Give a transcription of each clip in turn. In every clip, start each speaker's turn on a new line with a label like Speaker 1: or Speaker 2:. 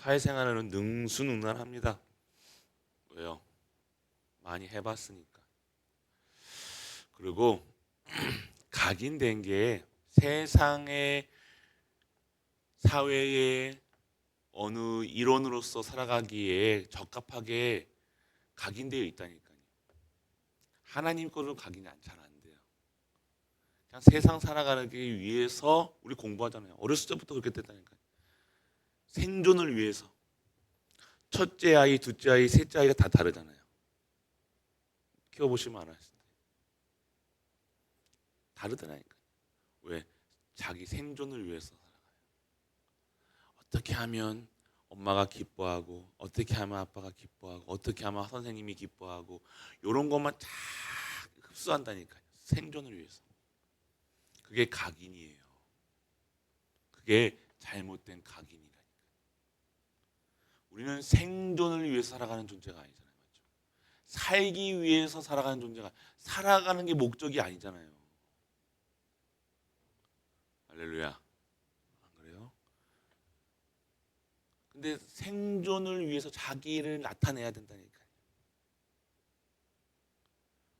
Speaker 1: 사회생활은 능수능란합니다. 왜요? 많이 해봤으니까. 그리고 각인된 게 세상의 사회의 어느 일원으로서 살아가기에 적합하게 각인되어 있다니까요. 하나님 거는 각인이 잘 안 돼요. 그냥 세상 살아가기 위해서 우리 공부하잖아요. 어렸을 때부터 그렇게 됐다니까요. 생존을 위해서. 첫째 아이, 둘째 아이, 셋째 아이가 다 다르잖아요. 키워보시면 알아요. 다르더라니까요. 왜? 자기 생존을 위해서 살아가요. 어떻게 하면 엄마가 기뻐하고, 어떻게 하면 아빠가 기뻐하고, 어떻게 하면 선생님이 기뻐하고, 이런 것만 쫙 흡수한다니까요. 생존을 위해서. 그게 각인이에요. 그게 잘못된 각인이라니까요. 우리는 생존을 위해서 살아가는 존재가 아니잖아요. 맞죠? 살기 위해서 살아가는 존재가, 살아가는 게 목적이 아니잖아요. 할렐루야. 안 그래요? 근데 생존을 위해서 자기를 나타내야 된다니까요.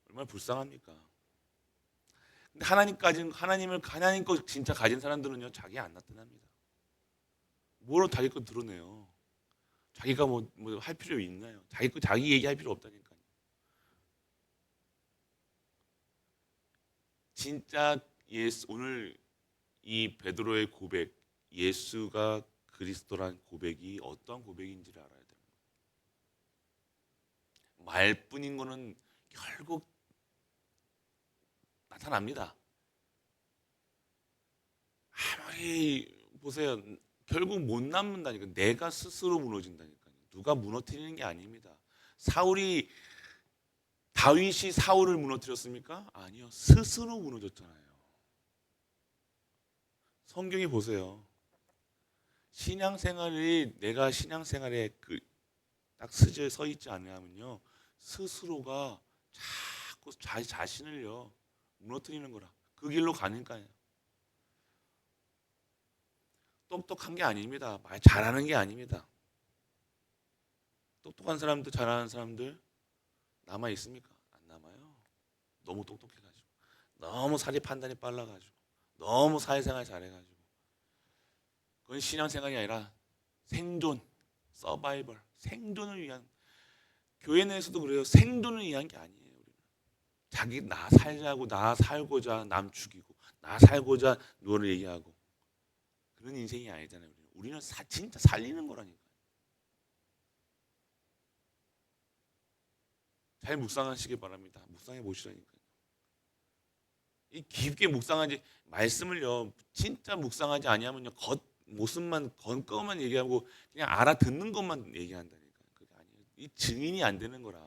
Speaker 1: 얼마나 불쌍합니까? 근데 하나님 거 진짜 가진 사람들은요, 자기 안 나타납니다. 뭐로 자기 거 드러내요? 자기가 뭐 할 필요 있나요? 자기 얘기할 필요 없다니까요. 진짜 오늘 이 베드로의 고백, 예수가 그리스도란 고백이 어떠한 고백인지를 알아야 돼요. 말뿐인 거는 결국 나타납니다. 아무리 보세요. 결국 못 남는다니까. 내가 스스로 무너진다니까요. 누가 무너뜨리는 게 아닙니다. 다윗이 사울을 무너뜨렸습니까? 아니요. 스스로 무너졌잖아요. 성경에 보세요. 내가 신앙생활에 딱 스지에 서 있지 않으면요, 스스로가 자꾸 자신을요 무너뜨리는 거라. 그 길로 가니까요. 똑똑한 게 아닙니다. 말 잘하는 게 아닙니다. 똑똑한 사람들, 잘하는 사람들 남아 있습니까? 안 남아요. 너무 똑똑해가지고, 너무 사리 판단이 빨라가지고, 너무 사회생활 잘해가지고. 그건 신앙생활이 아니라 생존, 서바이벌, 생존을 위한. 교회 내에서도 그래요. 생존을 위한 게 아니에요. 우리는 나 살자고, 나 살고자 남 죽이고, 나 살고자 누구를 얘기하고, 그런 인생이 아니잖아요. 우리는 진짜 살리는 거라니까. 잘 묵상하시기 바랍니다. 묵상해 보시라니까요. 이 깊게 묵상하지, 말씀을요 진짜 묵상하지 아니하면요 모습만 겉거만 얘기하고 그냥 알아듣는 것만 얘기한다니까요. 그게 아니에요. 이 증인이 안 되는 거라.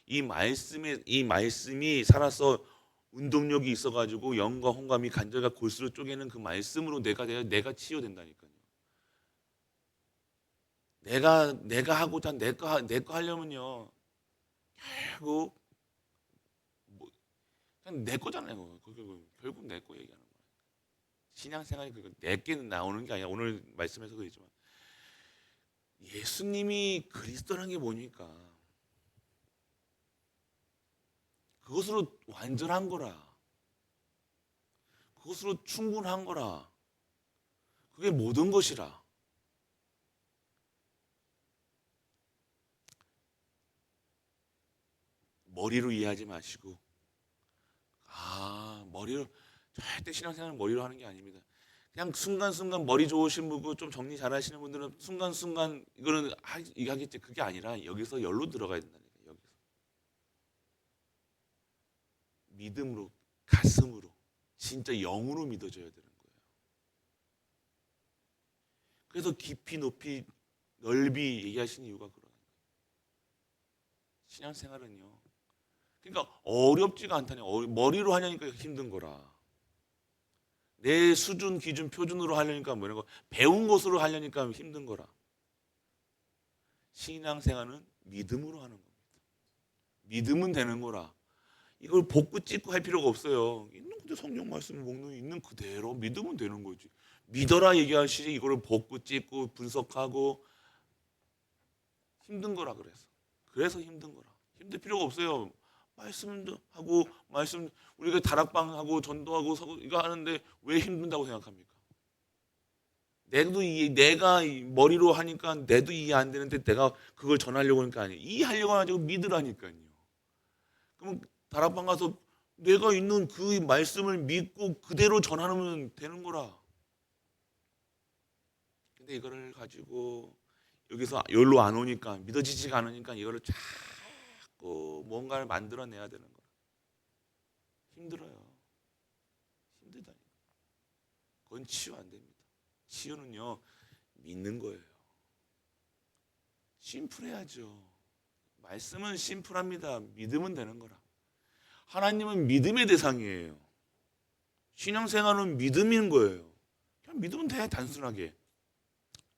Speaker 1: 이 말씀이 살아서 운동력이 있어가지고 영과 혼감이 간절과 골수로 쪼개는 그 말씀으로 내가 치유된다니까요. 내가 하고자 내 거 하려면요 결국 뭐 그냥 내 거잖아요. 결국 내 거 얘기하는 거예요. 신앙생활이 내게 나오는 게 아니라 오늘 말씀에서 그랬지만 예수님이 그리스도라는 게 뭐니까 그것으로 완전한 거라. 그것으로 충분한 거라. 그게 모든 것이라. 머리로 이해하지 마시고 머리로 절대 신앙생활은 머리로 하는 게 아닙니다. 그냥 순간순간 머리 좋으신 분고 좀 정리 잘하시는 분들은 순간순간 이거는 이거 하겠지. 그게 아니라 여기서 열로 들어가야 된다니까. 여기서 믿음으로, 가슴으로, 진짜 영으로 믿어줘야 되는 거예요. 그래서 깊이 높이 넓이 얘기하시는 이유가 그런 거예요. 신앙생활은요. 그러니까 어렵지가 않다니. 머리로 하려니까 힘든 거라. 내 수준, 기준, 표준으로 하려니까 뭐 이런 거 배운 것으로 하려니까 힘든 거라. 신앙생활은 믿음으로 하는 겁니다. 믿으면 되는 거라. 이걸 복구 찍고 할 필요가 없어요. 있는 그대로 성경 말씀을 먹는 있는 그대로 믿으면 되는 거지. 믿어라 얘기하시지 이거를 복구 찍고 분석하고 힘든 거라 그래서 힘든 거라. 힘들 필요가 없어요. 말씀도 하고 말씀 우리가 다락방 하고 전도하고 이거 하는데 왜 힘든다고 생각합니까? 내가 머리로 하니까 내도 이해 안 되는데 내가 그걸 전하려고 하니까 아니에요. 이해하려고 하지 믿으라니까요. 그럼 다락방 가서 내가 있는 그 말씀을 믿고 그대로 전하면 되는 거라. 근데 이거를 가지고 여기서 여기로 안 오니까 믿어지지가 않으니까 이거를 자꾸 뭔가를 만들어내야 되는 거라. 힘들어요. 힘들다니까. 그건 치유 안 됩니다. 치유는요 믿는 거예요. 심플해야죠. 말씀은 심플합니다. 믿으면 되는 거라. 하나님은 믿음의 대상이에요. 신앙생활은 믿음인 거예요. 그냥 믿으면 돼. 단순하게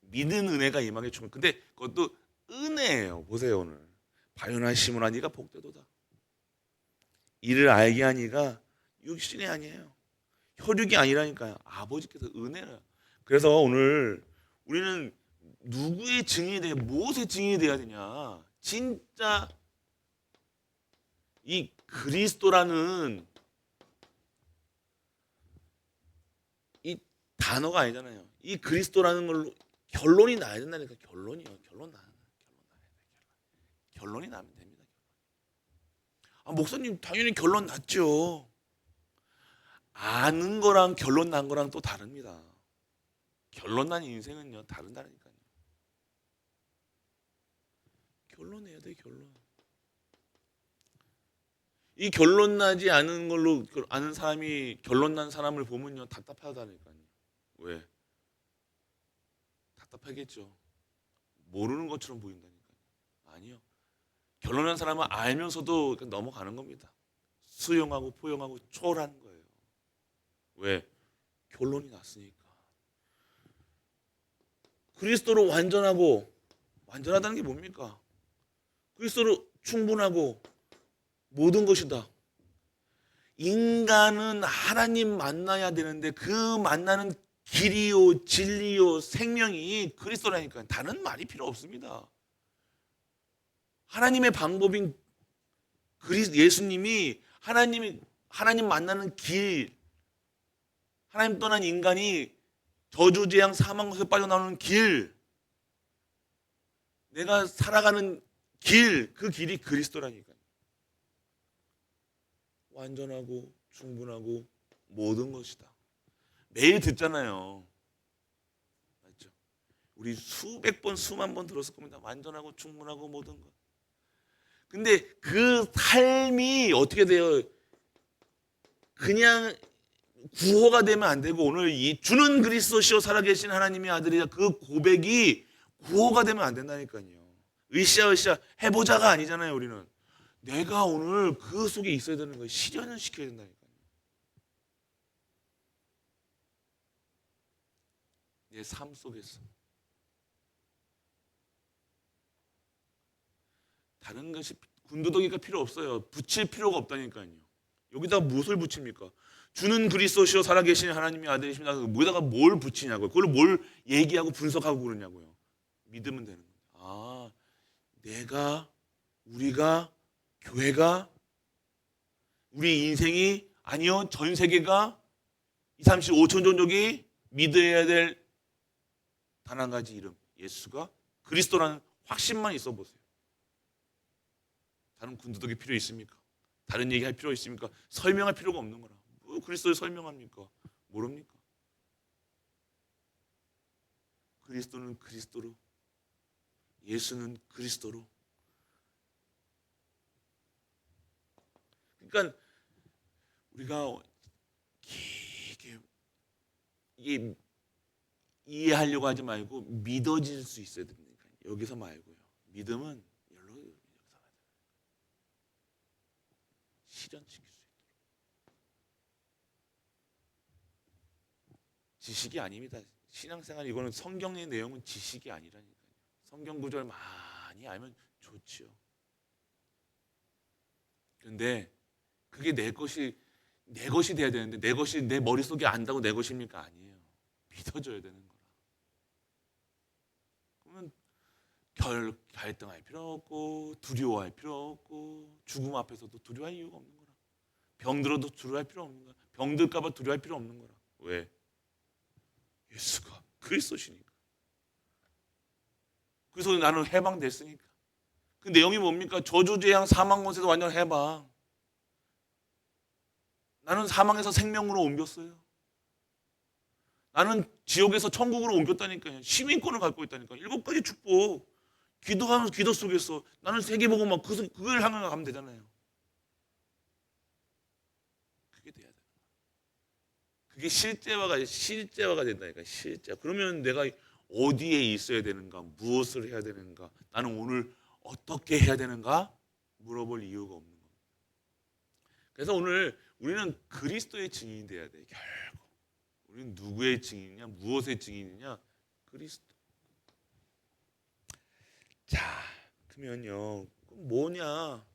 Speaker 1: 믿는 은혜가 임하게 주면. 근데 그것도 은혜예요. 보세요. 오늘 바요나 시므나 네가 복되도다. 이를 알게 하니가 육신이 아니에요. 혈육이 아니라니까요. 아버지께서 은혜라. 그래서 오늘 우리는 누구의 증인이 돼야, 무엇의 증인이 돼야 되냐? 진짜 이 그리스도라는 이 단어가 아니잖아요. 이 그리스도라는 걸로 결론이 나야 된다니까. 결론이요. 결론이 나면 됩니다. 아, 목사님 당연히 결론 났죠. 아는 거랑 결론 난 거랑 또 다릅니다. 결론 난 인생은요 다른다니까요. 결론 내야 돼. 결론. 이 결론 나지 않은 걸로 아는 사람이 결론 난 사람을 보면요 답답하다니까요. 왜? 답답하겠죠. 모르는 것처럼 보인다니까요. 아니요. 결론난 사람은 알면서도 넘어가는 겁니다. 수용하고 포용하고 초월하는 거예요. 왜? 결론이 났으니까. 그리스도로 완전하다는 게 뭡니까? 그리스도로 충분하고 모든 것이다. 인간은 하나님 만나야 되는데 그 만나는 길이요 진리요 생명이 그리스도라니까. 다른 말이 필요 없습니다. 하나님의 방법인 예수님이 하나님 만나는 길, 하나님 떠난 인간이 저주 재앙 사망 것에 빠져나오는 길, 내가 살아가는 길, 그 길이 그리스도라니까요. 완전하고 충분하고 모든 것이다. 매일 듣잖아요. 맞죠? 우리 수백 번, 수만 번 들었을 겁니다. 완전하고 충분하고 모든 것. 근데 그 삶이 어떻게 돼요? 그냥 구호가 되면 안 되고 오늘 이 주는 그리스도시요 살아계신 하나님의 아들이다 그 고백이 구호가 되면 안 된다니까요. 으쌰으쌰 해보자가 아니잖아요. 우리는 내가 오늘 그 속에 있어야 되는 거예요. 실현을 시켜야 된다니까요. 내 삶 속에서 다른 것이 군더더기가 필요 없어요. 붙일 필요가 없다니까요. 여기다 무엇을 붙입니까? 주는 그리스도시요 살아계신 하나님의 아들이십니다. 뭐에다가 뭘 붙이냐고요. 그걸 뭘 얘기하고 분석하고 그러냐고요. 믿으면 되는 거예요. 아, 우리가 교회가 우리 인생이 아니요 전 세계가 2, 30, 5천 종족이 믿어야 될 단 한 가지 이름 예수가 그리스도라는 확신만 있어 보세요. 다른 군더더기 필요 있습니까? 다른 얘기할 필요 있습니까? 설명할 필요가 없는 거라. 뭐 그리스도를 설명합니까? 모릅니까? 그리스도는 그리스도로, 예수는 그리스도로. 그러니까 우리가 이게 이해하려고 하지 말고 믿어질 수 있어야 됩니다. 여기서 말고요. 믿음은 여기서 실현시킬 수 있도록. 지식이 아닙니다. 신앙생활 이거는 성경의 내용은 지식이 아니라니까요. 성경 구절 많이 알면 좋지요. 그런데 그게 내 것이 돼야 되는데 내 것이 내 머릿속에 안다고 내 것입니까? 아니에요. 믿어줘야 되는 거라. 그러면 갈등할 필요 없고 두려워할 필요 없고 죽음 앞에서도 두려워할 이유가 없는 거라. 병들어도 두려워할 필요 없는 거야. 병들까 봐 두려워할 필요 없는 거라. 왜? 예수가 그리스도시니까. 그래서 나는 해방됐으니까. 그 내용이 뭡니까? 저주재앙 사망 권세에서 완전 해방. 나는 사망에서 생명으로 옮겼어요. 나는 지옥에서 천국으로 옮겼다니까요. 시민권을 갖고 있다니까요. 7가지 축복. 기도하면서 기도 속에서 나는 세계복음만 그걸 향해 가면 되잖아요. 그게 돼야 돼. 그게 실제화가 된다니까. 실제. 그러면 내가 어디에 있어야 되는가, 무엇을 해야 되는가, 나는 오늘 어떻게 해야 되는가 물어볼 이유가 없는 거예요. 그래서 오늘 우리는 그리스도의 증인이 돼야 돼. 결국 우리는 누구의 증인이냐, 무엇의 증인이냐? 그리스도. 자, 그러면요, 뭐냐?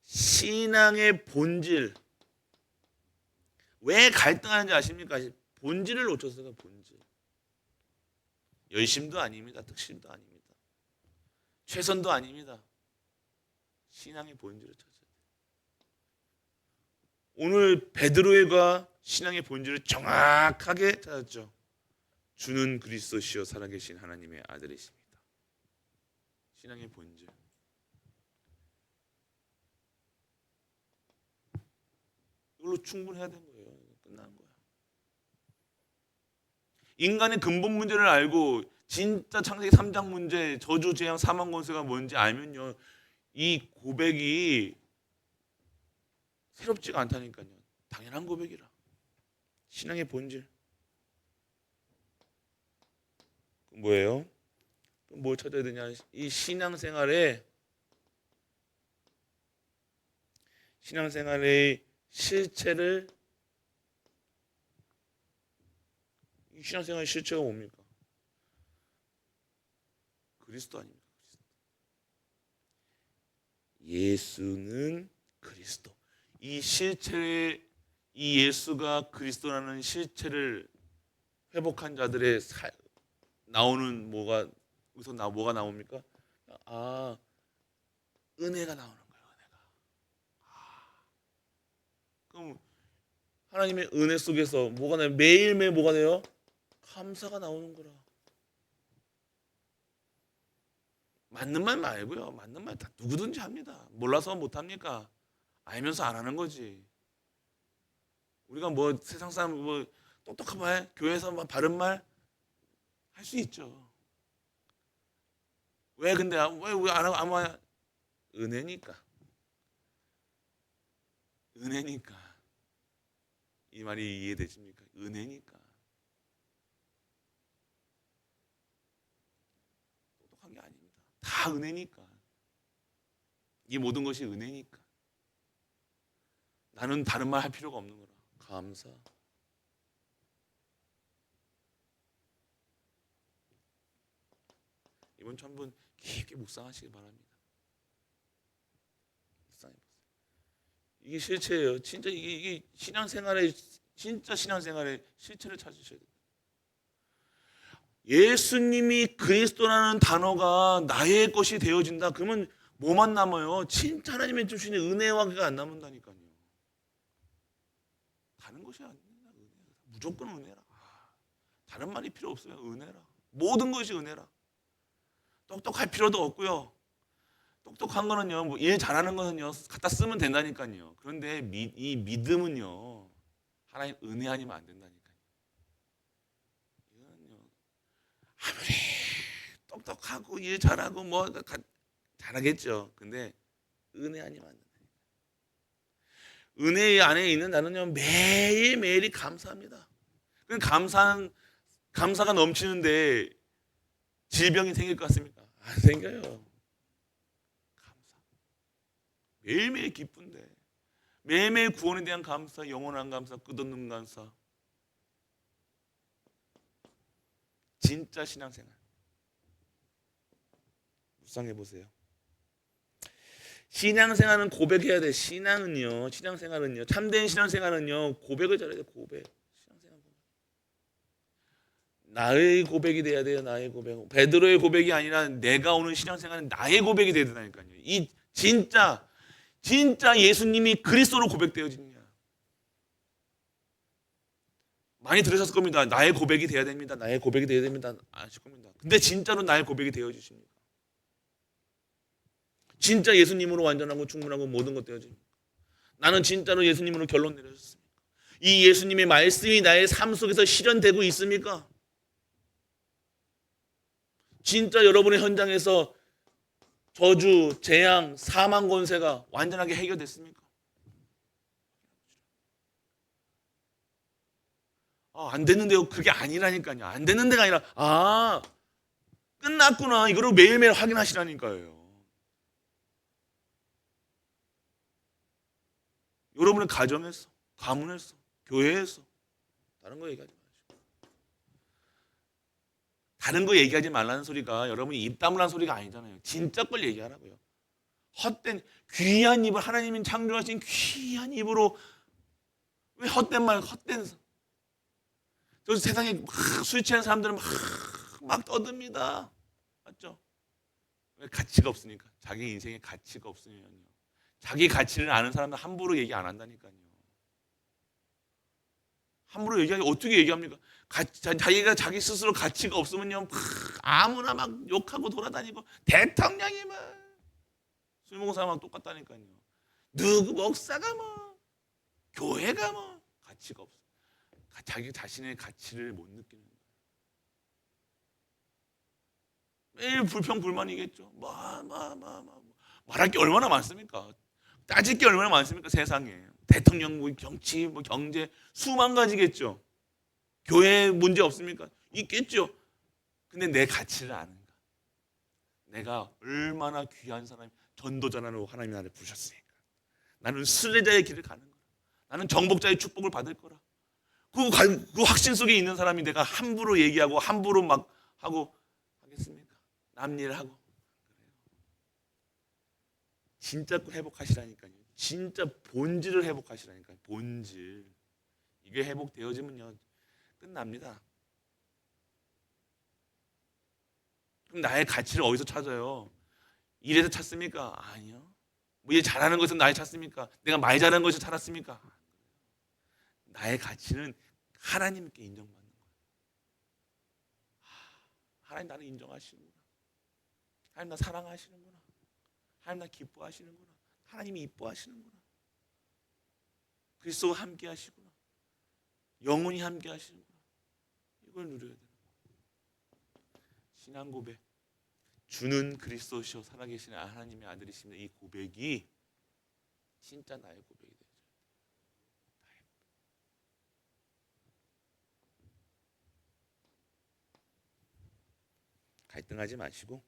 Speaker 1: 신앙의 본질. 왜 갈등하는지 아십니까? 본질을 놓쳤어요. 본질. 열심도 아닙니다. 특심도 아닙니다. 최선도 아닙니다. 신앙의 본질을 찾아야 돼요. 오늘 베드로가 신앙의 본질을 정확하게 찾았죠. 주는 그리스도시요 살아계신 하나님의 아들이십니다. 신앙의 본질. 이걸로 충분해야 되는 거예요. 끝나는 거야. 인간의 근본 문제를 알고 진짜 창세기 3장 문제, 저주, 재앙, 사망, 권세가 뭔지 알면요, 이 고백이 새롭지가 않다니까요. 당연한 고백이라. 신앙의 본질. 뭐예요? 뭘 찾아야 되냐? 이 신앙생활의 실체를, 이 신앙생활의 실체가 뭡니까? 그리스도 아닙니까? 예수는 그리스도. 이 실체의, 이 예수가 그리스도라는 실체를 회복한 자들의 나오는 뭐가 나옵니까? 아, 은혜가 나오는 거예요. 은혜가. 그럼 하나님의 은혜 속에서 뭐가 나요? 매일매일 뭐가 돼요? 감사가 나오는 거라. 맞는 말 말고요. 맞는 말 다 누구든지 합니다. 몰라서 못 합니까? 알면서 안 하는 거지. 우리가 뭐 세상 사람 뭐 똑똑한 말, 교회에서 뭐 바른 말 할 수 있죠. 왜 근데 왜 안 하고 아무 은혜니까. 은혜니까. 이 말이 이해되십니까? 은혜니까. 똑똑한 게 아닙니다. 다 은혜니까. 이 모든 것이 은혜니까. 나는 다른 말 할 필요가 없는 거라. 감사. 이번 주 한번 깊게 묵상하시기 바랍니다. 묵상해보세요. 이게 실체예요. 진짜 이게 신앙생활의, 진짜 신앙생활의 실체를 찾으셔야 돼요. 예수님이 그리스도라는 단어가 나의 것이 되어진다. 그러면 뭐만 남아요? 진짜 하나님의 주시는 은혜와 그가 안 남는다니까요. 다른 것이 아니라 은혜라. 무조건 은혜라. 다른 말이 필요 없어요. 은혜라. 모든 것이 은혜라. 똑똑할 필요도 없고요. 똑똑한 거는요, 뭐 일 잘하는 거는요, 갖다 쓰면 된다니까요. 그런데 이 믿음은요, 하나님 은혜 아니면 안 된다니까요. 이거는요, 아무리 똑똑하고 일 잘하고 뭐 잘하겠죠. 근데 은혜 아니면 안 된다니까요. 은혜 안에 있는 나는요, 매일매일이 감사합니다. 감사가 넘치는데 질병이 생길 것 같습니까? 안 생겨요. 감사. 매일매일 기쁜데, 매일매일 구원에 대한 감사, 영원한 감사, 끝없는 감사. 진짜 신앙생활 묵상해 보세요. 신앙생활은 고백해야 돼. 신앙생활은요, 참된 신앙생활은요, 고백을 잘해야 돼. 고백. 신앙생활. 나의 고백이 돼야 돼요. 나의 고백. 베드로의 고백이 아니라 내가 오는 신앙생활은 나의 고백이 돼야 된다니까요. 이 진짜 예수님이 그리스도로 고백되어지느냐. 많이 들으셨을 겁니다. 나의 고백이 돼야 됩니다. 나의 고백이 돼야 됩니다. 아실 겁니다. 근데 진짜로 나의 고백이 되어지십니까? 진짜 예수님으로 완전하고 충분하고 모든 것 되어집니까? 나는 진짜로 예수님으로 결론 내렸습니까? 이 예수님의 말씀이 나의 삶 속에서 실현되고 있습니까? 진짜 여러분의 현장에서 저주, 재앙, 사망 권세가 완전하게 해결됐습니까? 안 됐는데요. 그게 아니라니까요. 안 됐는 데가 아니라 끝났구나. 이거를 매일매일 확인하시라니까요. 여러분의 가정에서, 가문에서, 교회에서 다른 거 얘기하지 마시고. 다른 거 얘기하지 말라는 소리가 여러분이 입 다물라는 소리가 아니잖아요. 진짜 걸 얘기하라고요. 헛된 귀한 입을 하나님이 창조하신 귀한 입으로 왜 헛된 말, 헛된 저 세상에 술 취한 사람들은 막 떠듭니다. 맞죠? 왜 가치가 없으니까. 자기 인생에 가치가 없으면요. 자기 가치를 아는 사람은 함부로 얘기 안 한다니까요. 함부로 얘기하지 어떻게 얘기합니까? 자기가 자기 스스로 가치가 없으면요. 아무나 막 욕하고 돌아다니고 대통령이 술 먹은 사람하고 똑같다니까요. 누구 목사가 교회가 가치가 없어. 자기 자신의 가치를 못 느끼는 거예요. 매일 불평 불만이겠죠. 말할 게 얼마나 많습니까? 따질 게 얼마나 많습니까? 세상에 대통령, 정치, 경제 수만 가지겠죠. 교회 문제 없습니까? 있겠죠. 근데 내 가치를 아는가? 내가 얼마나 귀한 사람이 전도자라는 하나님이 나를 부르셨으니까. 나는 순례자의 길을 가는 거라. 나는 정복자의 축복을 받을 거라. 그 확신 속에 있는 사람이 내가 함부로 얘기하고 함부로 막 하고 하겠습니까? 남 일하고. 진짜 회복하시라니까요. 진짜 본질을 회복하시라니까요. 본질. 이게 회복되어지면요. 끝납니다. 그럼 나의 가치를 어디서 찾아요? 일에서 찾습니까? 아니요. 일 잘하는 것에서 나의 찾습니까? 내가 말 잘하는 것에서 찾았습니까? 나의 가치는 하나님께 인정받는 거예요. 하나님 나를 인정하시는구나. 하나님 나 사랑하시는구나. 하나님 나 기뻐하시는구나. 하나님이 이뻐하시는구나. 그리스도와 함께 하시구나. 영원히 함께 하시는구나. 이걸 누려야 되는 거예요. 신앙 고백. 주는 그리스도시요 살아계신 하나님의 아들이십니다. 이 고백이 진짜 나의 고백이 되죠. 갈등하지 마시고,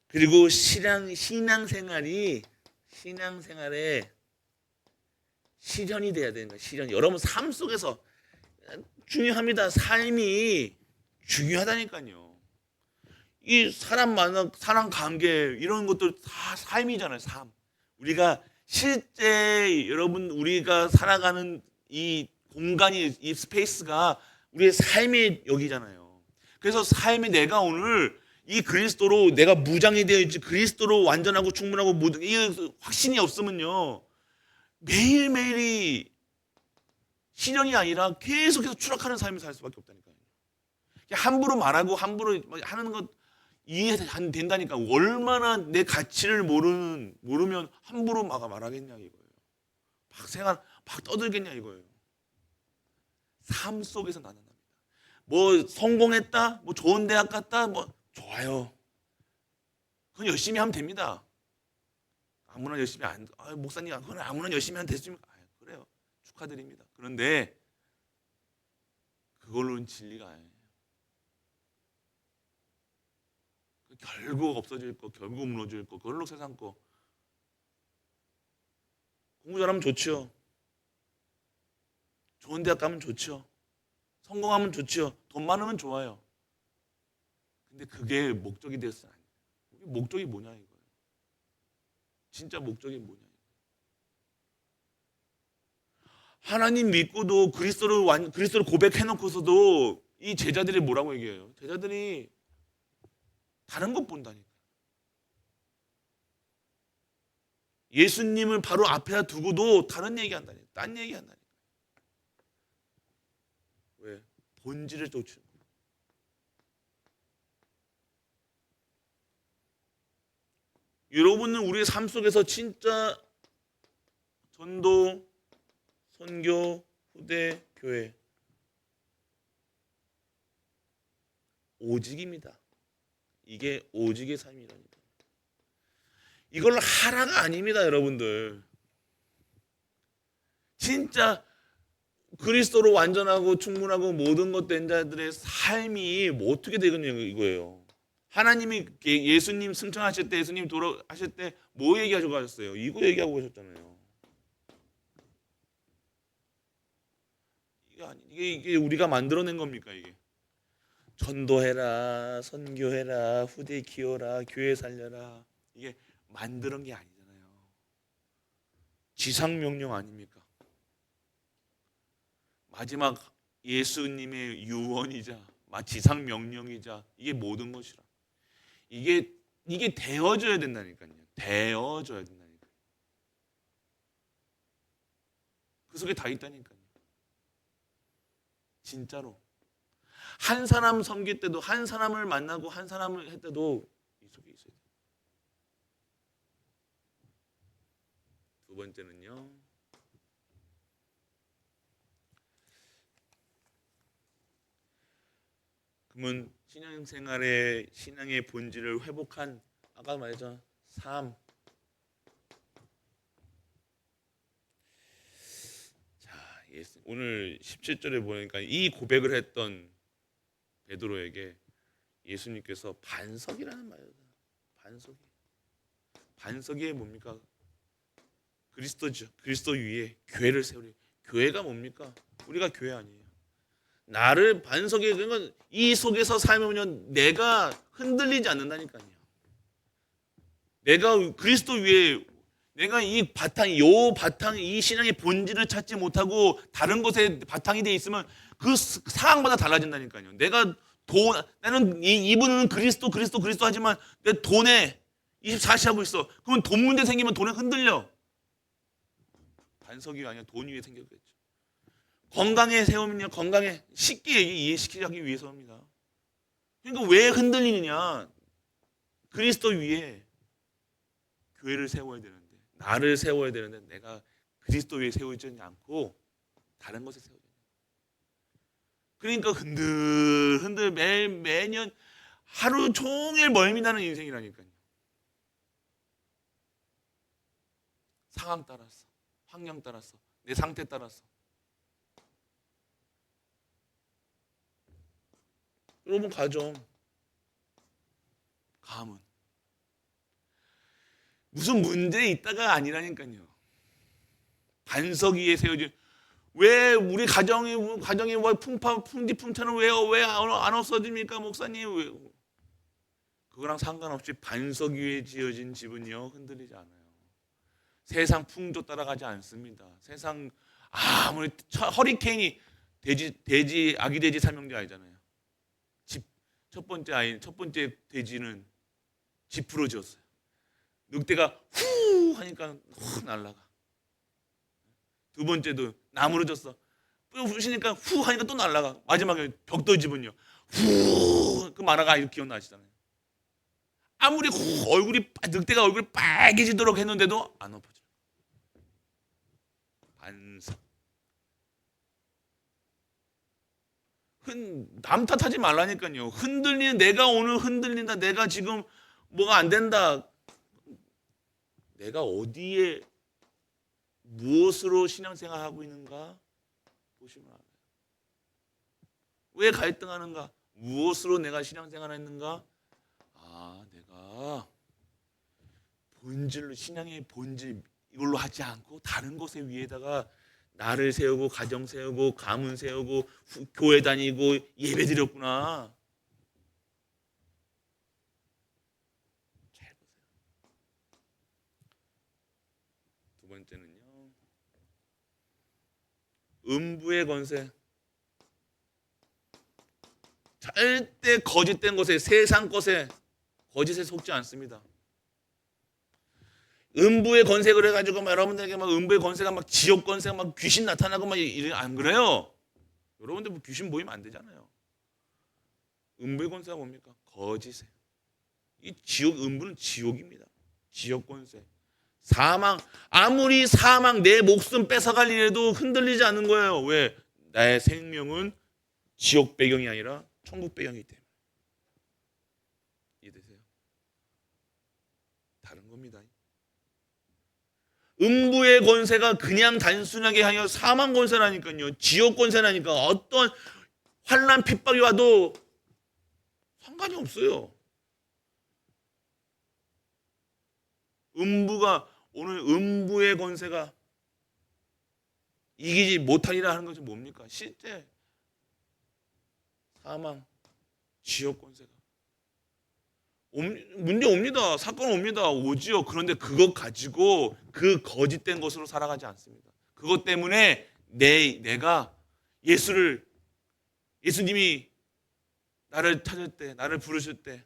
Speaker 1: 그리고 신앙생활에 실현이 돼야 되는 거예요. 실현. 여러분 삶 속에서 중요합니다. 삶이 중요하다니까요. 이 사람 만나, 사람 관계 이런 것들 다 삶이잖아요. 삶. 우리가 실제 여러분 우리가 살아가는 이 공간이 이 스페이스가 우리의 삶의 여기잖아요. 그래서 삶이 내가 오늘 이 그리스도로 내가 무장이 되어 있지 그리스도로 완전하고 충분하고 모든 이 확신이 없으면요. 매일매일이 실현이 아니라 계속해서 추락하는 삶을 살 수밖에 없다니까요. 함부로 말하고 함부로 하는 것 이해 안 된다니까. 얼마나 내 가치를 모르면 함부로 말하겠냐 이거예요. 막 떠들겠냐 이거예요. 삶 속에서 나타납니다. 성공했다, 좋은 대학 갔다, 좋아요. 그건 열심히 하면 됩니다. 아무나 열심히 목사님 그건 아무나 열심히 하면 됐습니까? 그래요. 축하드립니다. 그런데 그걸로는 진리가 아니에요. 결국 없어질 거, 결국 무너질 거, 그걸로 세상 거. 공부 잘하면 좋죠. 좋은 대학 가면 좋죠. 성공하면 좋죠. 돈 많으면 좋아요. 근데 그게 목적이 됐어요. 우리 목적이 뭐냐 이거예요. 진짜 목적이 뭐냐 이거예요. 하나님 믿고도 그리스도를 고백해놓고서도 이 제자들이 뭐라고 얘기해요? 제자들이 다른 것 본다니까. 예수님을 바로 앞에다 두고도 다른 얘기 한다니까. 딴 얘기 한다니까. 왜? 본질을 쫓는 거예요. 여러분은 우리의 삶 속에서 진짜 전도, 선교, 후대, 교회 오직입니다. 이게 오직의 삶이라니까. 이걸 하라가 아닙니다, 여러분들. 진짜 그리스도로 완전하고 충분하고 모든 것 된 자들의 삶이 뭐 어떻게 되겠냐 이거예요. 하나님이 예수님 승천하실 때, 예수님 돌아가실 때 뭐 얘기하시고 가셨어요? 이거 얘기하고 가셨잖아요. 이게 우리가 만들어낸 겁니까 이게? 전도해라, 선교해라, 후대 키워라, 교회 살려라. 이게 만드는 게 아니잖아요. 지상 명령 아닙니까? 마지막 예수님의 유언이자 지상 명령이자 이게 모든 것이라. 이게 되어져야 된다니까요. 되어져야 된다니까. 그 속에 다 있다니까요. 진짜로. 한 사람 섬길 때도 한 사람을 만나고 한 사람을 할 때도 이 속에 있어야 돼요. 두 번째는요. 그러면 신앙생활의 신앙의 본질을 회복한 아까 말했죠. 삶. 자, 오늘 17절에 보니까 이 고백을 했던 베드로에게 예수님께서 반석이라는 말이에요. 반석이. 반석이 뭡니까? 그리스도죠. 그리스도 위에 교회를 세우리. 교회가 뭡니까? 우리가 교회 아니에요. 나를 반석에 그러면 이 속에서 살면 내가 흔들리지 않는다니까요. 내가 그리스도 위에 내가 이 바탕 이 신앙의 본질을 찾지 못하고 다른 것에 바탕이 돼 있으면 그 상황마다 달라진다니까요. 나는 이분은 그리스도 하지만 내 돈에 24시 하고 있어. 그러면 돈 문제 생기면 돈에 흔들려. 반석이 아니라 돈 위에 생겼겠죠. 건강에 세우면요. 건강에 쉽게 이해시키기 위해서입니다. 그러니까 왜 흔들리느냐? 그리스도 위에 교회를 세워야 되는데 나를 세워야 되는데 내가 그리스도 위에 세우지 않고 다른 것에 세워야 돼요. 그러니까 흔들 매년 하루 종일 멀미나는 인생이라니까요. 상황 따라서, 환경 따라서, 내 상태 따라서. 여러분 가정, 가문 무슨 문제 있다가 아니라니까요. 반석 위에 세워진 왜 우리 가정이 뭐 풍지풍차는 왜 안 없어집니까, 목사님? 왜? 그거랑 상관없이 반석 위에 지어진 집은요 흔들리지 않아요. 세상 풍조 따라가지 않습니다. 세상 아무리 허리케인이 아기 돼지 삼형제 알잖아요. 첫 번째 돼지는 지프로 지었어요. 늑대가 후 하니까 후 날아가. 두 번째도 나무로 졌어. 뿌 부시니까 후 하니까 또 날아가. 마지막에 벽돌 집은요. 후 그 만화가 이렇게 기억나시잖아요. 아무리 늑대가 얼굴이 빨개지도록 했는데도 안 엎어져. 반석. 남 탓하지 말라니까요. 내가 오늘 흔들린다. 내가 지금 뭐가 안 된다. 내가 어디에 무엇으로 신앙생활하고 있는가 보시면 알아요. 왜 갈등하는가? 무엇으로 내가 신앙생활했는가? 내가 신앙의 본질 이걸로 하지 않고 다른 것에 위에다가 나를 세우고 가정 세우고 가문 세우고 교회 다니고 예배 드렸구나. 잘 보세요. 두 번째는요. 음부의 권세. 절대 거짓된 것에, 세상 것에, 거짓에 속지 않습니다. 음부의 권세를 해가지고 막 여러분들에게 막 음부의 권세가 막 지옥 권세가 막 귀신 나타나고 막 이래 안 그래요? 여러분들 뭐 귀신 보이면 안 되잖아요. 음부의 권세가 뭡니까? 거짓에. 이 지옥, 음부는 지옥입니다. 지옥 권세. 사망, 아무리 사망 내 목숨 뺏어갈 일에도 흔들리지 않는 거예요. 왜? 나의 생명은 지옥 배경이 아니라 천국 배경이기 때문에. 이해되세요? 다른 겁니다. 음부의 권세가 그냥 단순하게 하여 사망 권세라니까요. 지옥 권세라니까. 어떤 환난 핍박이 와도 상관이 없어요. 오늘 음부의 권세가 이기지 못하리라 하는 것이 뭡니까? 실제 사망, 지옥 권세가 문제 옵니다. 사건 옵니다. 오지요. 그런데 그것 가지고 그 거짓된 것으로 살아가지 않습니다. 그것 때문에 내가 예수님이 나를 찾을 때, 나를 부르실 때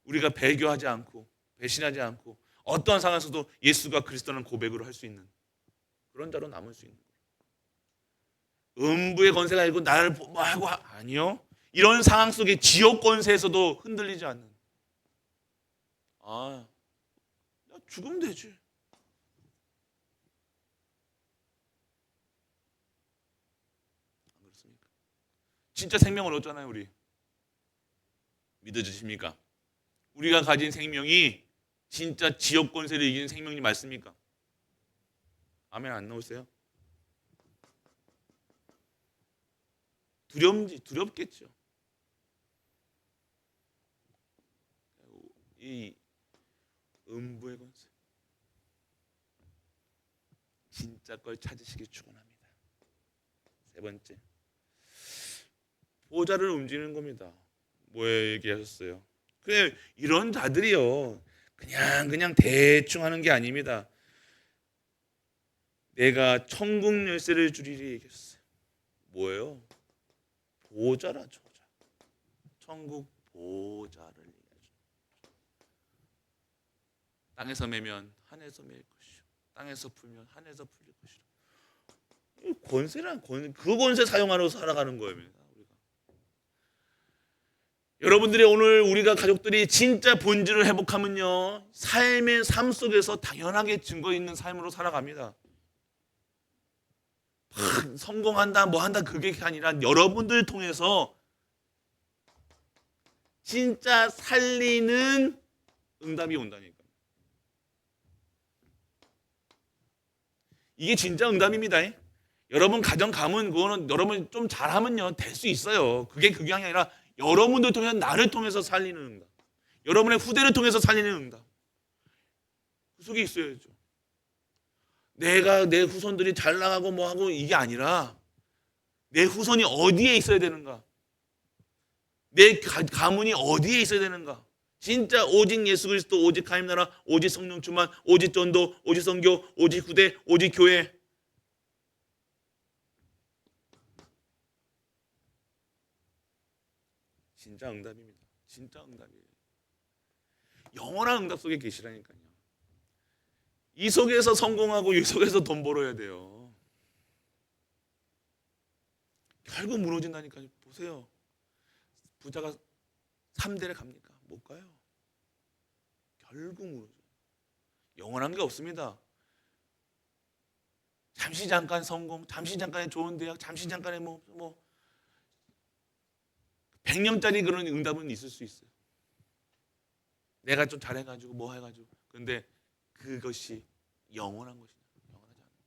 Speaker 1: 우리가 배교하지 않고 배신하지 않고 어떠한 상황에서도 예수가 그리스도라는 고백으로 할 수 있는 그런 자로 남을 수 있는 거예요. 음부의 권세가 아니고 나를 뭐 하고 아니요. 이런 상황 속에 지옥 권세에서도 흔들리지 않는 나 죽으면 되지. 안 그렇습니까? 진짜 생명을 얻잖아요, 우리. 믿어주십니까? 우리가 가진 생명이 진짜 지옥 권세를 이기는 생명이 맞습니까? 아멘 안 나오세요? 두렵겠죠. 이 음부의 권세 진짜 걸 찾으시길 축원합니다. 세 번째, 보좌를 움직이는 겁니다. 뭐에 얘기하셨어요? 그래 이런 자들이요 그냥 대충 하는 게 아닙니다. 내가 천국 열쇠를 주리리 얘기했어요. 뭐예요? 보좌라죠. 천국 보좌를 얘기하죠. 땅에서 매면 하늘에서 매일 것이요 땅에서 풀면 하늘에서 풀릴 것이요. 권세란 그 권세 사용하러 살아가는 거예요. 우리가. 여러분들이 오늘 우리가 가족들이 진짜 본질을 회복하면요 삶의 삶 속에서 당연하게 증거 있는 삶으로 살아갑니다. 성공한다 뭐한다 그게 아니라 여러분들 통해서 진짜 살리는 응답이 온다니까. 이게 진짜 응답입니다. 여러분 가정 가문 그거는 여러분 좀 잘하면요 될 수 있어요. 그게 아니라 여러분들 통해서 나를 통해서 살리는 응답. 여러분의 후대를 통해서 살리는 응답. 그 속에 있어야죠. 내가 내 후손들이 잘 나가고 뭐 하고 이게 아니라 내 후손이 어디에 있어야 되는가? 내 가문이 어디에 있어야 되는가? 진짜 오직 예수 그리스도, 오직 하나님 나라, 오직 성령 충만, 오직 전도, 오직 선교, 오직 후대, 오직 교회. 진짜 응답입니다. 진짜 응답이에요. 영원한 응답 속에 계시라니까요. 이 속에서 성공하고 이 속에서 돈 벌어야 돼요. 결국 무너진다니까요. 보세요. 부자가 3대를 갑니까? 못 가요. 결국 무너져요. 영원한 게 없습니다. 잠시 잠깐 성공, 잠시 잠깐의 좋은 대학, 잠시 잠깐의 뭐 100년짜리 그런 응답은 있을 수 있어요. 내가 좀 잘해가지고 뭐 해가지고. 근데 그것이 영원한 것이냐? 영원하지 않은 것.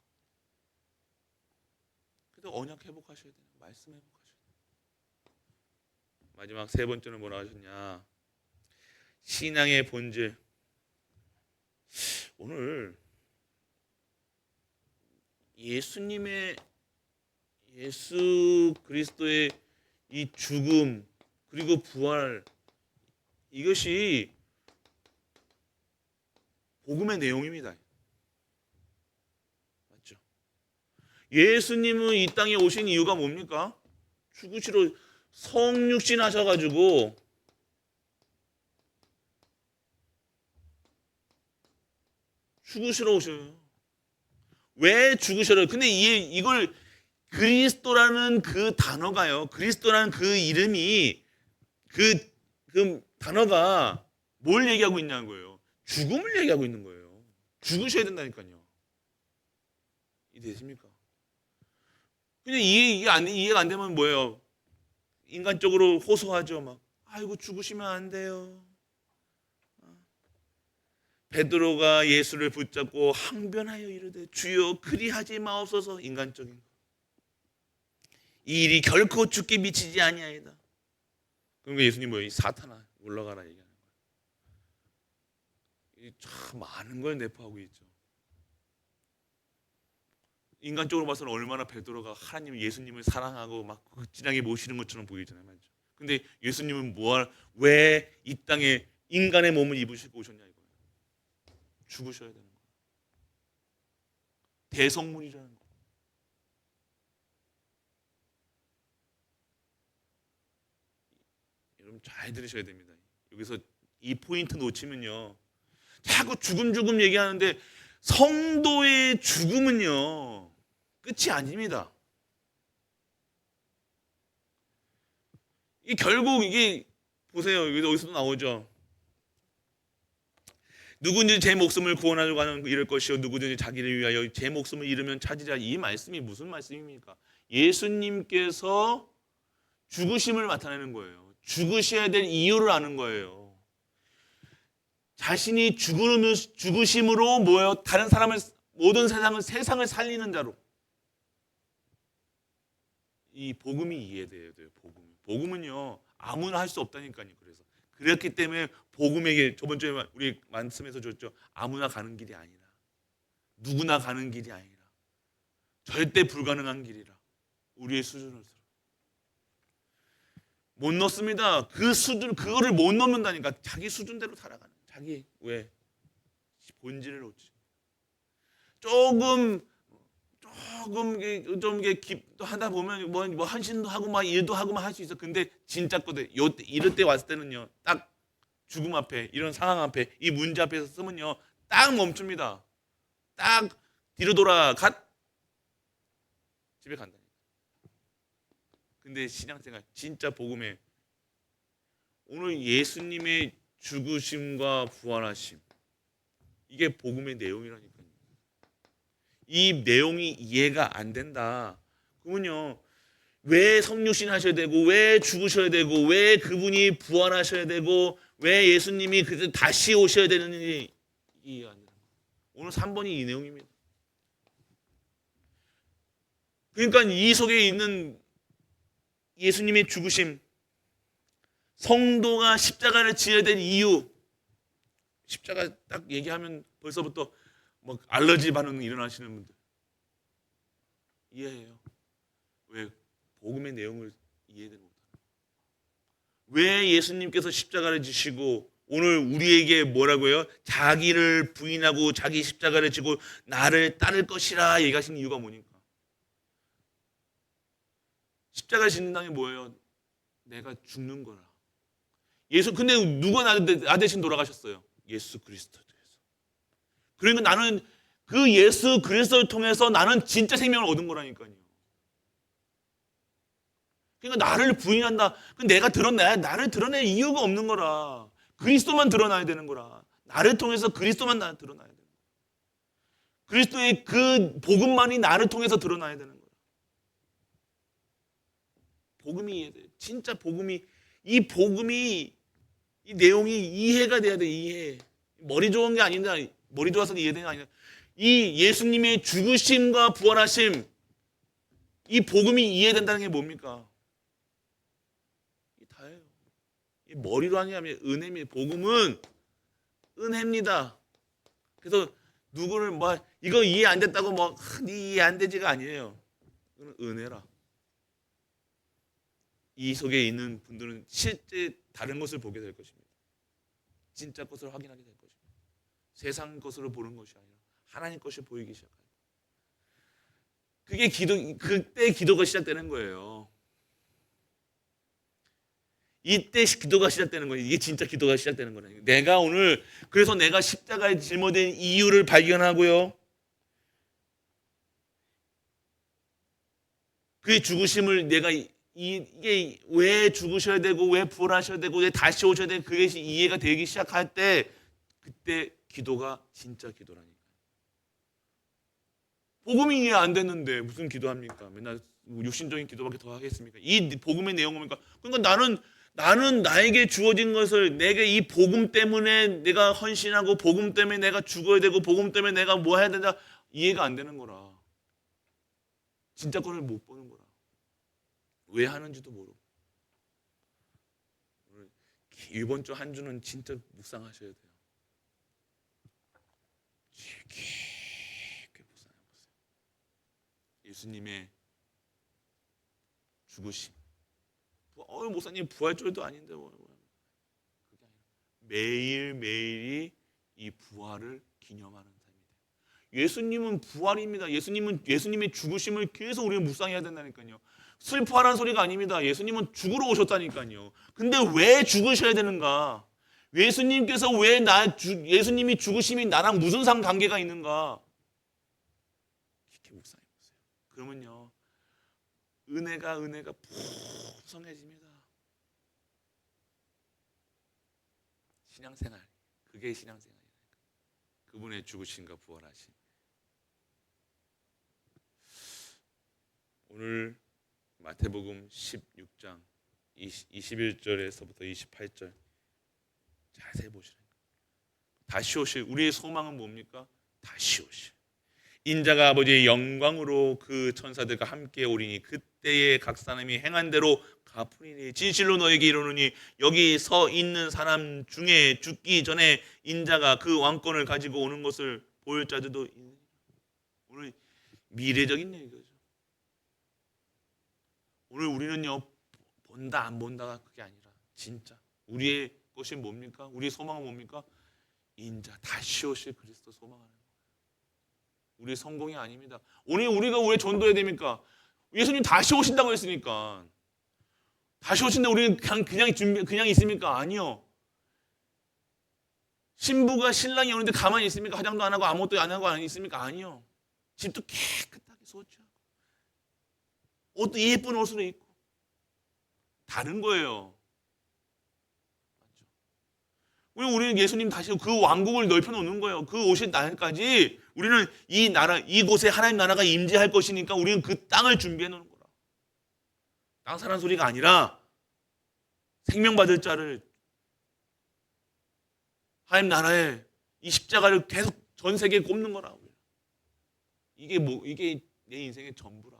Speaker 1: 그래서 언약 회복하셔야 돼요. 말씀 회복하셔야 돼요. 마지막 세 번째는 뭐라 하셨냐? 신앙의 본질. 오늘 예수 그리스도의 이 죽음 그리고 부활 이것이 복음의 내용입니다. 맞죠? 예수님은 이 땅에 오신 이유가 뭡니까? 죽으시러 성육신 하셔가지고 죽으시러 오셔요. 왜 죽으셔요? 근데 이걸 그리스도라는 그 단어가요. 그리스도라는 그 이름이 그 단어가 뭘 얘기하고 있냐는 거예요. 죽음을 얘기하고 있는 거예요. 죽으셔야 된다니까요. 이해되십니까? 근데 이해가 안 되면 뭐예요? 인간적으로 호소하죠. 막 아이고 죽으시면 안 돼요. 베드로가 예수를 붙잡고 항변하여 이르되 주여 그리하지 마옵소서. 인간적인 거. 이 일이 결코 죽게 미치지 아니하이다. 그러니까 예수님 뭐예요? 사탄아 올라가라 얘기하는 거예요. 참 많은 걸 내포하고 있죠. 인간적으로 봐서는 얼마나 베드로가 하나님 예수님을 사랑하고 막 극진하게 모시는 것처럼 보이잖아요. 맞죠? 근데 예수님은 왜 이 땅에 인간의 몸을 입으시고 오셨냐 이거예요. 죽으셔야 되는 거예요. 대성물이라는 거예요. 여러분 잘 들으셔야 됩니다. 여기서 이 포인트 놓치면요. 자꾸 죽음 얘기하는데 성도의 죽음은요. 끝이 아닙니다. 결국 이게 보세요. 여기서도 나오죠. 누구든지 제 목숨을 구원하려고 하는 이럴 것이요 누구든지 자기를 위하여 제 목숨을 잃으면 찾으리라. 이 말씀이 무슨 말씀입니까? 예수님께서 죽으심을 나타내는 거예요. 죽으셔야 될 이유를 아는 거예요. 자신이 죽으심으로 뭐예요? 다른 사람을 모든 세상을 살리는 자로. 이 복음이 이해돼야 돼요. 복음은요 아무나 할 수 없다니까요. 그래서 그렇기 때문에 복음에게 저번 주에 우리 말씀에서 줬죠. 아무나 가는 길이 아니라 누구나 가는 길이 아니라 절대 불가능한 길이라. 우리의 수준을 못 넣습니다. 그거를 못 넣는다니까. 자기 수준대로 살아가는. 자기 왜 본질을 놓치. 조금 좀 하다 보면 뭐 한신도 하고 막 일도 하고 막 할 수 있어. 근데 진짜 거든 이럴 때 왔을 때는요. 딱 죽음 앞에 이런 상황 앞에 이 문제 앞에서 쓰면요. 딱 멈춥니다. 딱 뒤로 돌아 집에 간다. 근데 신앙생활 진짜 복음에 오늘 예수님의 죽으심과 부활하심 이게 복음의 내용이라니까요. 이 내용이 이해가 안 된다. 그러면요. 왜 성육신 하셔야 되고 왜 죽으셔야 되고 왜 그분이 부활하셔야 되고 왜 예수님이 다시 오셔야 되는지 이해가 안 된다. 오늘 3번이 이 내용입니다. 그러니까 이 속에 있는 예수님의 죽으심, 성도가 십자가를 지어야 될 이유, 십자가 딱 얘기하면 벌써부터 막 알러지 반응 일어나시는 분들 이해해요. 왜? 복음의 내용을 이해를 못하는. 왜 예수님께서 십자가를 지시고 오늘 우리에게 뭐라고요? 자기를 부인하고 자기 십자가를 지고 나를 따를 것이라 얘기하신 이유가 뭐니까? 십자가를 짓는다는 게 뭐예요? 내가 죽는 거라. 근데 누가 나 대신 돌아가셨어요? 예수 그리스도. 그러니까 나는 그 예수 그리스도를 통해서 나는 진짜 생명을 얻은 거라니까요. 그러니까 나를 부인한다. 나를 드러낼 이유가 없는 거라. 그리스도만 드러나야 되는 거라. 나를 통해서 그리스도만 드러나야 되는 거라. 그리스도의 그 복음만이 나를 통해서 드러나야 되는 거라. 복음이 이해돼. 진짜 이 복음이 이 내용이 이해가 돼야 돼. 이해. 머리 좋은 게 아니다. 머리 좋아서 이해되는 게 아니라 이 예수님의 죽으심과 부활하심 이 복음이 이해된다는 게 뭡니까? 이 다예요. 이 머리로 하냐면 은혜입니다. 복음은 은혜입니다. 그래서 누구를 이거 이해 안 됐다고 네 이해 안 되지가 아니에요. 이거는 은혜라. 이 속에 있는 분들은 실제 다른 것을 보게 될 것입니다. 진짜 것을 확인하게 될 것입니다. 세상 것으로 보는 것이 아니라 하나님 것이 보이기 시작해요. 그때 기도가 시작되는 거예요. 이때 기도가 시작되는 거예요. 이게 진짜 기도가 시작되는 거예요. 내가 오늘 그래서 내가 십자가에 짊어진 이유를 발견하고요. 그의 죽으심을 내가 이게 왜 죽으셔야 되고 왜 부활하셔야 되고 왜 다시 오셔야 되고 그게 이해가 되기 시작할 때 그때 기도가 진짜 기도라니까. 복음이 이해 안 됐는데 무슨 기도합니까? 맨날 육신적인 기도밖에 더 하겠습니까? 이 복음의 내용은 뭡니까? 그러니까 나는 나에게 주어진 것을 내게 이 복음 때문에 내가 헌신하고 복음 때문에 내가 죽어야 되고 복음 때문에 내가 뭐 해야 된다 이해가 안 되는 거라. 진짜 거를 못 보는 거라. 왜 하는지도 모르고. 이번 주 한 주는 진짜 묵상하셔야 돼요. 깊게 묵상해 보세요. 예수님의 죽으심. 목사님 부활절도 아닌데 그게 아니라 매일매일이 이 부활을 기념하는 삶입니다. 예수님은 부활입니다. 예수님의 죽으심을 계속 우리가 묵상해야 된다니까요. 슬퍼하라는 소리가 아닙니다. 예수님은 죽으러 오셨다니까요. 근데 왜 죽으셔야 되는가? 예수님께서 예수님이 죽으심이 나랑 무슨 상관계가 있는가? 깊게 묵상해 보세요. 그러면요. 은혜가 풍성해집니다. 신앙생활. 그게 신앙생활이에요. 그분의 죽으심과 부활하심. 오늘 마태복음 16장 21절에서부터 28절 자세히 보시라니까. 다시 오실 우리의 소망은 뭡니까? 다시 오실 인자가 아버지의 영광으로 그 천사들과 함께 오리니 그때에 각 사람이 행한 대로 갚으리니 진실로 너에게 이르노니 여기 서 있는 사람 중에 죽기 전에 인자가 그 왕권을 가지고 오는 것을 볼 자들도 있느니라. 오늘 미래적인 얘기죠. 오늘 우리는요 본다 안 본다가 그게 아니라 진짜 우리의 것이 뭡니까? 우리의 소망은 뭡니까? 인자 다시 오실 그리스도 소망하는 거예요. 우리의 성공이 아닙니다. 오늘 우리가 왜 전도해야 됩니까? 예수님 다시 오신다고 했으니까. 다시 오신데 우리는 그냥 있습니까? 아니요. 신부가 신랑이 오는데 가만히 있습니까? 화장도 안 하고 아무것도 안 하고 있습니까? 아니요. 집도 깨끗하게 소지하고 옷도 예쁜 옷으로 입고 다른 거예요. 맞죠? 우리는 예수님 다시 그 왕국을 넓혀놓는 거예요. 그 오실 날까지 우리는 이 나라, 이곳에 하나님 나라가 임재할 것이니까 우리는 그 땅을 준비해 놓는 거라. 땅 사는 소리가 아니라 생명 받을 자를 하나님 나라에 이 십자가를 계속 전 세계에 꼽는 거라. 이게 내 인생의 전부라.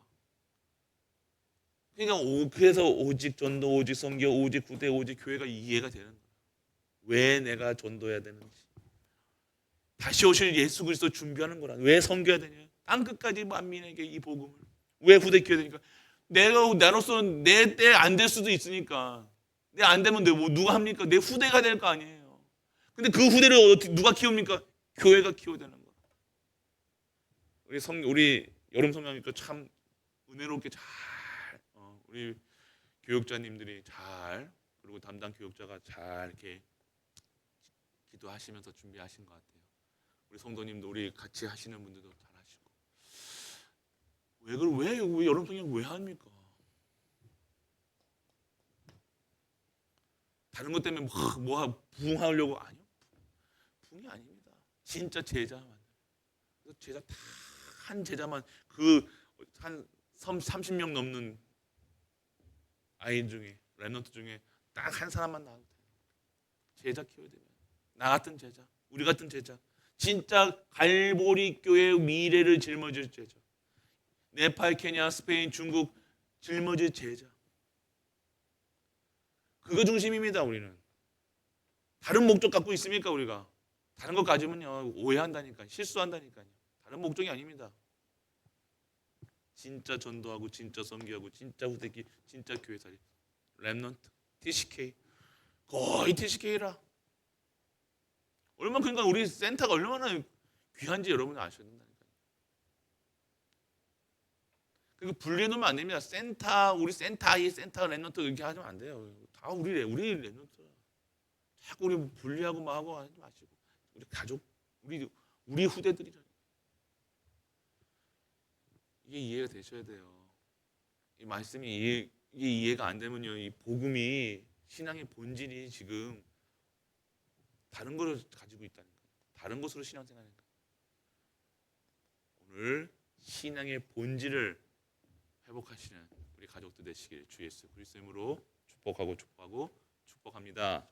Speaker 1: 그러니까 그래서 오직 전도, 오직 선교, 오직 구대, 오직 교회가 이해가 되는 거야. 왜 내가 전도해야 되는지. 다시 오실 예수 그리스도 준비하는 거라. 왜 섬겨야 되냐? 땅 끝까지 만민에게 이 복음을. 왜 후대켜야 되니까? 나로서는 내 때 안 될 수도 있으니까. 내 안 되면 누가 합니까? 내 후대가 될 거 아니에요. 근데 그 후대를 누가 키웁니까? 교회가 키워야 되는 거야. 우리 여름 성령님도 참 은혜롭게 잘 우리 교육자님들이 잘 그리고 담당 교육자가 잘 이렇게 기도하시면서 준비하신 것 같아요. 우리 성도님도 우리 같이 하시는 분들도 잘 하시고. 왜 여름 성령 왜 합니까? 다른 것 때문에 부흥하려고 아니요. 부흥이 아닙니다. 진짜 제자 만들어요. 제자 다 한 제자만 한 30명 넘는 아이 중에 랩넌트 중에 딱 한 사람만 나와도 돼요. 제자 키워야 돼요. 나 같은 제자, 우리 같은 제자, 진짜 갈보리 교회의 미래를 짊어질 제자, 네팔, 케냐, 스페인, 중국 짊어질 제자. 그거 중심입니다. 우리는 다른 목적 갖고 있습니까? 우리가 다른 거 가지면요 오해한다니까, 실수한다니까요. 다른 목적이 아닙니다. 진짜 전도하고 진짜 섬기하고 진짜 후대기 진짜 교회살이 랩넌트 TCK 거의 TCK라. 얼마나 그러니까 우리 센터가 얼마나 귀한지 여러분이 아셔야 된다니까요. 그거 분리해 놓으면 안 됩니다. 센터, 우리 센터 아이, 센터 랩런트 이렇게 하면 안 돼요. 다 우리 랩런트. 자꾸 우리 분리하고 뭐 하고 하지 마시고 우리 가족, 우리 후대들이잖아요. 이게 이해가 되셔야 돼요. 이 말씀이 이게 이해가 안 되면요, 이 복음이 신앙의 본질이 지금 다른 걸 가지고 있다는 거예요. 다른 것으로 신앙생활하니까. 오늘 신앙의 본질을 회복하시는 우리 가족들 되시길 주 예수 그리스도의 이름으로 축복합니다.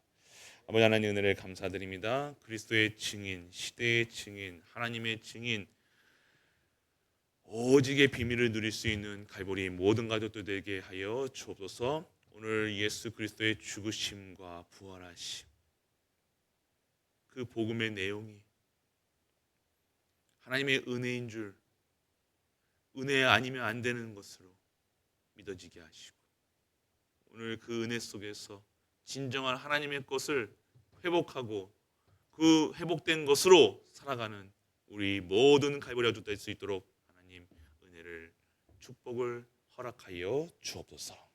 Speaker 1: 아버지 하나님 은혜를 감사드립니다. 그리스도의 증인, 시대의 증인, 하나님의 증인, 오직의 비밀을 누릴 수 있는 갈보리 모든 가족들 되게 하여 주옵소서. 오늘 예수 그리스도의 죽으심과 부활하심, 그 복음의 내용이 하나님의 은혜인 줄, 은혜 아니면 안 되는 것으로 믿어지게 하시고, 오늘 그 은혜 속에서 진정한 하나님의 것을 회복하고 그 회복된 것으로 살아가는 우리 모든 갈보리 가족 될 수 있도록 하나님 은혜를, 축복을 허락하여 주옵소서.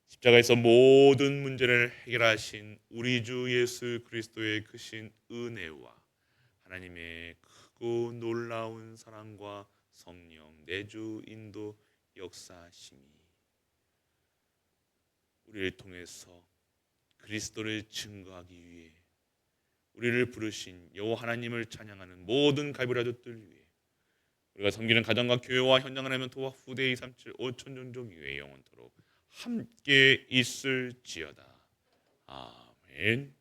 Speaker 1: 십자가에서 모든 문제를 해결하신 우리 주 예수 그리스도의 크신 은혜와 하나님의 크고 놀라운 사랑과 성령 내주 인도 역사하심이 우리를 통해서 그리스도를 증거하기 위해 우리를 부르신 여호와 하나님을 찬양하는 모든 갈보리 가족들 위해, 우리가 섬기는 가정과 교회와 현장을 하면 토와 후대 237 5천 종족 위에 영원토록 함께 있을지어다. 아멘.